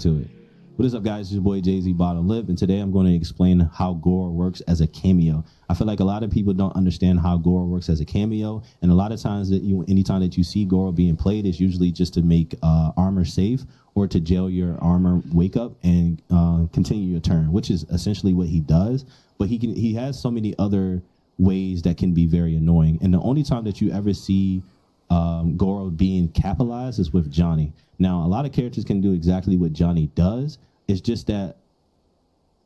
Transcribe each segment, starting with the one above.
To it. What is up, guys? It's your boy Jay-Z Bottom Lip, and today I'm going to explain how Goro works as a cameo. I feel like a lot of people don't understand how Goro works as a cameo, and a lot of times anytime that you see Goro being played, it's usually just to make armor safe or to jail your armor wake up and continue your turn, which is essentially what he does. But he has so many other ways that can be very annoying, and the only time that you ever see Goro being capitalized is with Johnny. Now, a lot of characters can do exactly what Johnny does. It's just that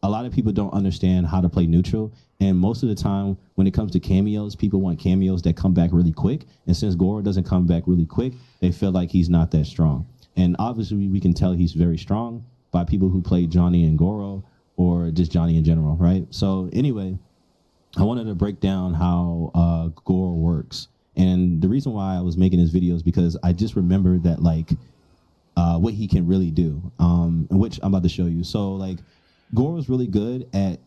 a lot of people don't understand how to play neutral. And most of the time, when it comes to cameos, people want cameos that come back really quick. And since Goro doesn't come back really quick, they feel like he's not that strong. And obviously, we can tell he's very strong by people who play Johnny and Goro or just Johnny in general, right? So anyway, I wanted to break down how Goro works. And the reason why I was making this video is because I just remembered that, like, what he can really do, which I'm about to show you. So, like, Goro's really good at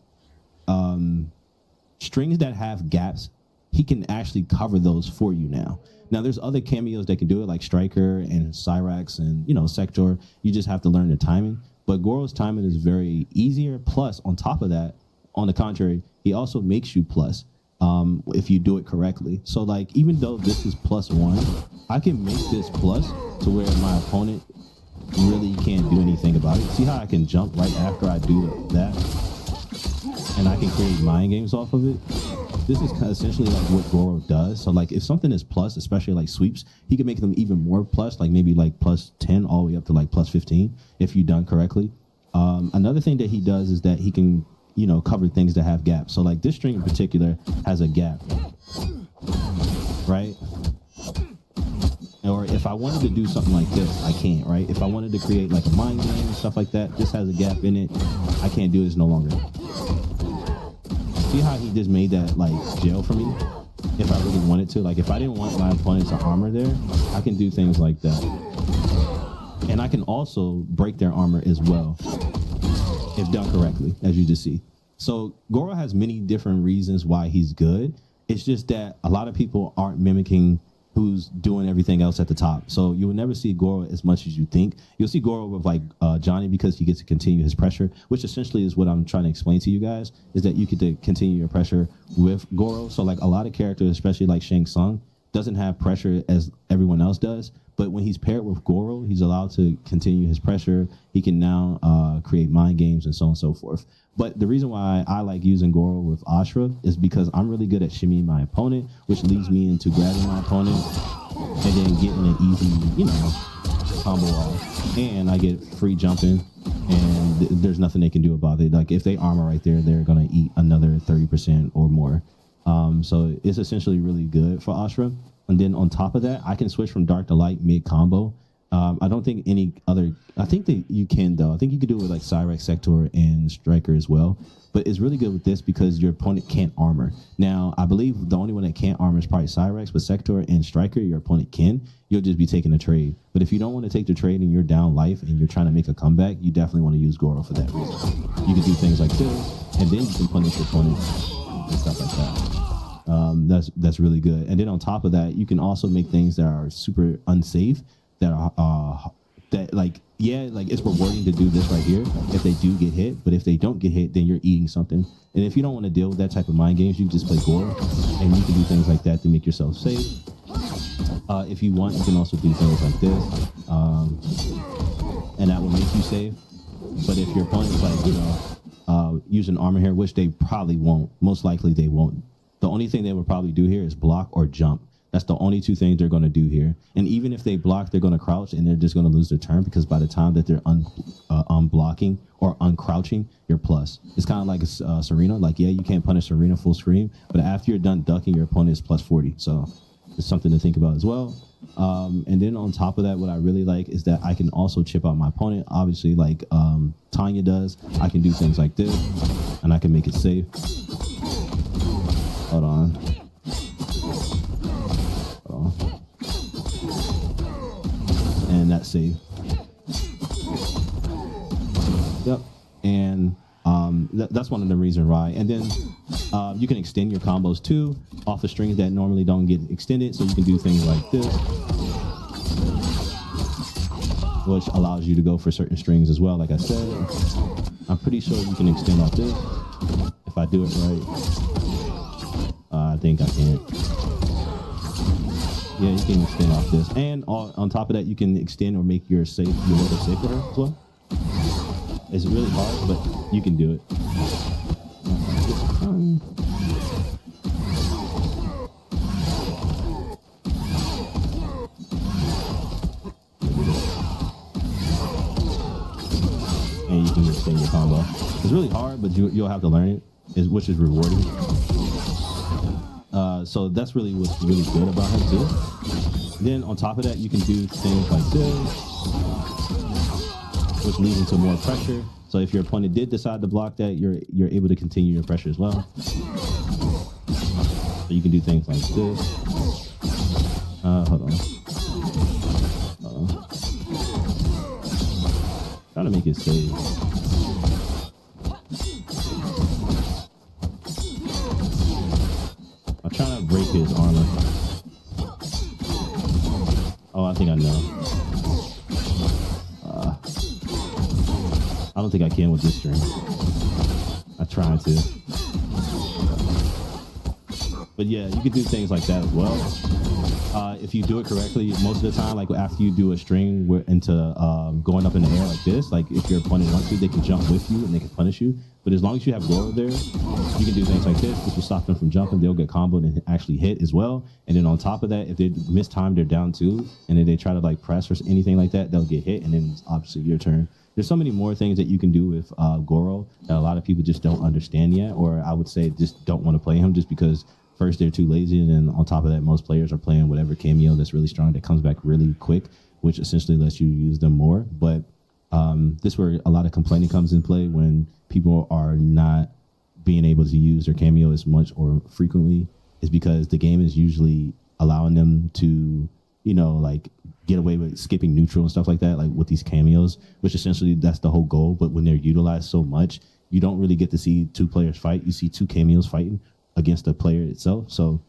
strings that have gaps. He can actually cover those for you now. Now, there's other cameos that can do it, like Striker and Cyrax and, you know, Sector. You just have to learn the timing. But Goro's timing is very easier. Plus, on top of that, on the contrary, he also makes you plus. If you do it correctly. So, like, even though this is +1, I can make this plus to where my opponent really can't do anything about it. See how I can jump right after I do that? And I can create mind games off of it. This is essentially like what Goro does. So, like, if something is plus, especially like sweeps, he can make them even more plus, like maybe like +10 all the way up to like +15 if you done correctly. Another thing that he does is that he can, you know, cover things that have gaps. So, like, this string in particular has a gap, right? Or if I wanted to do something like this, I can't, right? If I wanted to create like a mind game and stuff like that, this has a gap in it. I can't do this no longer. See how he just made that like jail for me? If I really wanted to, like, if I didn't want my opponent to armor there, I can do things like that. And I can also break their armor as well, if done correctly, as you just see. So Goro has many different reasons why he's good. It's just that a lot of people aren't mimicking who's doing everything else at the top. So you will never see Goro as much as you think. You'll see Goro with like Johnny because he gets to continue his pressure, which essentially is what I'm trying to explain to you guys, is that you get to continue your pressure with Goro. So, like, a lot of characters, especially like Shang Tsung, doesn't have pressure as everyone else does. But when he's paired with Goro, he's allowed to continue his pressure. He can now create mind games and so on and so forth. But the reason why I like using Goro with Ashrah is because I'm really good at shimmying my opponent, which leads me into grabbing my opponent and then getting an easy, you know, combo off. And I get free jumping, and there's nothing they can do about it. Like, if they armor right there, they're going to eat another 30% or more. So it's essentially really good for Ashrah. And then on top of that, I can switch from dark to light mid combo. I don't think any other, I think that you can, though. I think you could do it with like Cyrax, Sector, and Striker as well. But it's really good with this because your opponent can't armor. Now, I believe the only one that can't armor is probably Cyrax, but Sector and Striker, your opponent can. You'll just be taking a trade. But if you don't want to take the trade and you're down life and you're trying to make a comeback, you definitely want to use Goro for that reason. You can do things like this, and then you can punish your opponent and stuff like that. That's really good. And then on top of that, you can also make things that are super unsafe, that are that, like, yeah, like, it's rewarding to do this right here if they do get hit, but if they don't get hit, then you're eating something. And if you don't want to deal with that type of mind games, you can just play Goro, and you can do things like that to make yourself safe. If you want, you can also do things like this, and that will make you safe. But if your opponent's like, you know, using armor here, which they probably won't, most likely they won't. The only thing they would probably do here is block or jump. That's the only two things they're going to do here. And even if they block, they're going to crouch, and they're just going to lose their turn, because by the time that they're unblocking or uncrouching, you're plus. It's kind of like Serena. Like, yeah, you can't punish Serena full screen, but after you're done ducking, your opponent is +40. So it's something to think about as well. And then on top of that, what I really like is that I can also chip out my opponent. Obviously, like Tanya does, I can do things like this, and I can make it safe. Hold on. And that's safe. Yep. And that's one of the reasons why. And then you can extend your combos too off of strings that normally don't get extended. So you can do things like this. which allows you to go for certain strings as well. Like I said, I'm pretty sure you can extend off this. If I do it right, I think I can. Yeah, you can extend off this. And on top of that, you can extend or make your weather safe for her as well. It's really hard, but you can do it. And you can extend your combo. It's really hard, but you'll have to learn it, which is rewarding. So that's really what's really good about him too. Then on top of that, you can do things like this, which leads into more pressure. So if your opponent did decide to block that, you're able to continue your pressure as well. So you can do things like this. Hold on. Trying to make it safe. I'm trying to break his armor. Oh, I think I know. I don't think I can with this string. I tried to. But yeah, you can do things like that as well. If you do it correctly, most of the time, like after you do a string into going up in the air like this, like if your opponent wants to, they can jump with you and they can punish you. But as long as you have Goro there, you can do things like this, which will stop them from jumping. They'll get comboed and actually hit as well. And then on top of that, if they mistime, they're down two, and then they try to like press or anything like that, they'll get hit, and then it's obviously your turn. There's so many more things that you can do with Goro that a lot of people just don't understand yet, or I would say just don't want to play him just because first, they're too lazy, and then on top of that, most players are playing whatever cameo that's really strong that comes back really quick, which essentially lets you use them more. But this is where a lot of complaining comes in play when people are not being able to use their cameo as much or frequently, is because the game is usually allowing them to, like get away with skipping neutral and stuff like that, like with these cameos, which essentially that's the whole goal. But when they're utilized so much, you don't really get to see two players fight. You see two cameos fighting against the player itself. So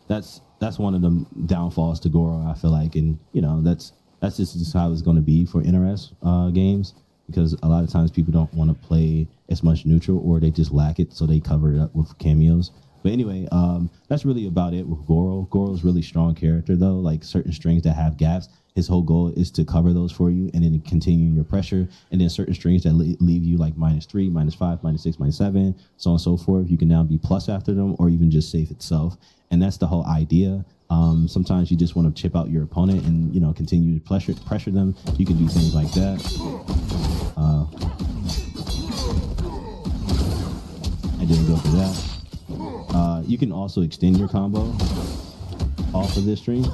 that's one of the downfalls to Goro, I feel like. And that's just how it's going to be for NRS games, because a lot of times people don't want to play as much neutral, or they just lack it, so they cover it up with cameos. But anyway, that's really about it with Goro. Goro's really strong character though, like certain strings that have gaps, his whole goal is to cover those for you and then continue your pressure. And then certain strings that leave you like -3, -5, -6, -7, so on and so forth, you can now be plus after them, or even just safe itself. And that's the whole idea. Sometimes you just want to chip out your opponent and continue to pressure them. You can do things like that. I didn't go for that. You can also extend your combo off of this string.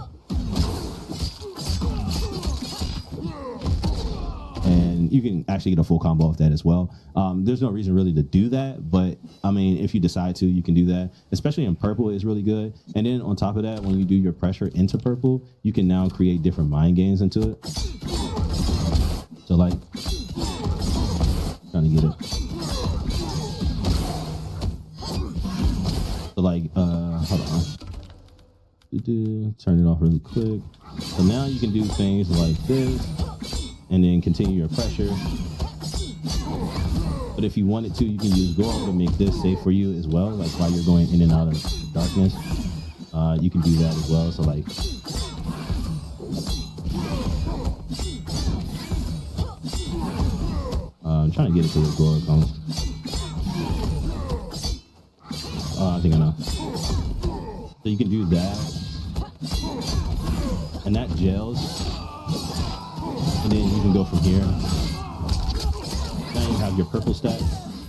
And you can actually get a full combo off that as well. There's no reason really to do that, but I mean, if you decide to, you can do that. Especially in purple is really good. And then on top of that, when you do your pressure into purple, you can now create different mind games into it. So like, trying to get it. So like, hold on. Turn it off really quick. So now you can do things like this, and then continue your pressure. But if you wanted to, you can use Goro to make this safe for you as well, like while you're going in and out of darkness. You can do that as well. So like, I'm trying to get it to where Goro comes. I think I know. So you can do that, and that gels. And then you can go from here. Now you have your purple stack.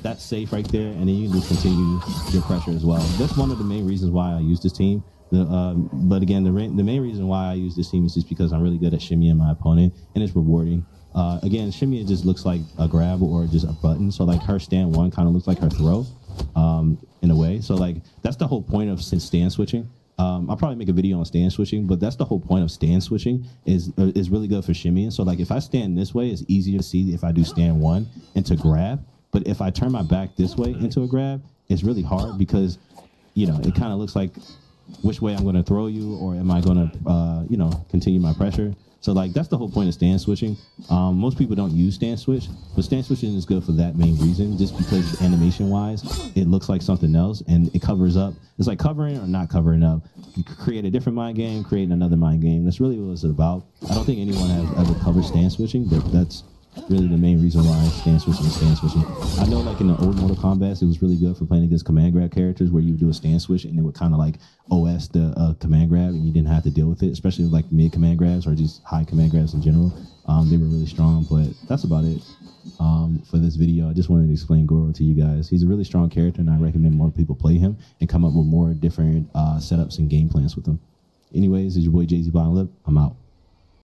That's safe right there. And then you can just continue your pressure as well. That's one of the main reasons why I use this team. But again, the main reason why I use this team is just because I'm really good at shimmying my opponent, and it's rewarding. Again, shimmy just looks like a grab or just a button. So like her stand one kind of looks like her throw in a way. So like that's the whole point of stand switching. I'll probably make a video on stand switching, but that's the whole point of stand switching is really good for shimmying. So like if I stand this way, it's easier to see if I do stand one into grab. But if I turn my back this way into a grab, it's really hard because, it kind of looks like which way I'm going to throw you, or am I going to, continue my pressure. So like that's the whole point of stance switching. Most people don't use stance switch, but stance switching is good for that main reason. Just because animation wise, it looks like something else and it covers up. It's like covering or not covering up. You create a different mind game, create another mind game. That's really what it's about. I don't think anyone has ever covered stance switching, but that's really the main reason why stance switching is stance switching. I know like in the old Mortal Kombat, it was really good for playing against command grab characters where you would do a stance switch and it would kind of like OS the command grab and you didn't have to deal with it, especially with like mid command grabs or just high command grabs in general. They were really strong, but that's about it for this video. I just wanted to explain Goro to you guys. He's a really strong character and I recommend more people play him and come up with more different setups and game plans with him. Anyways, it's your boy Jay-Z Bottom Lip. I'm out.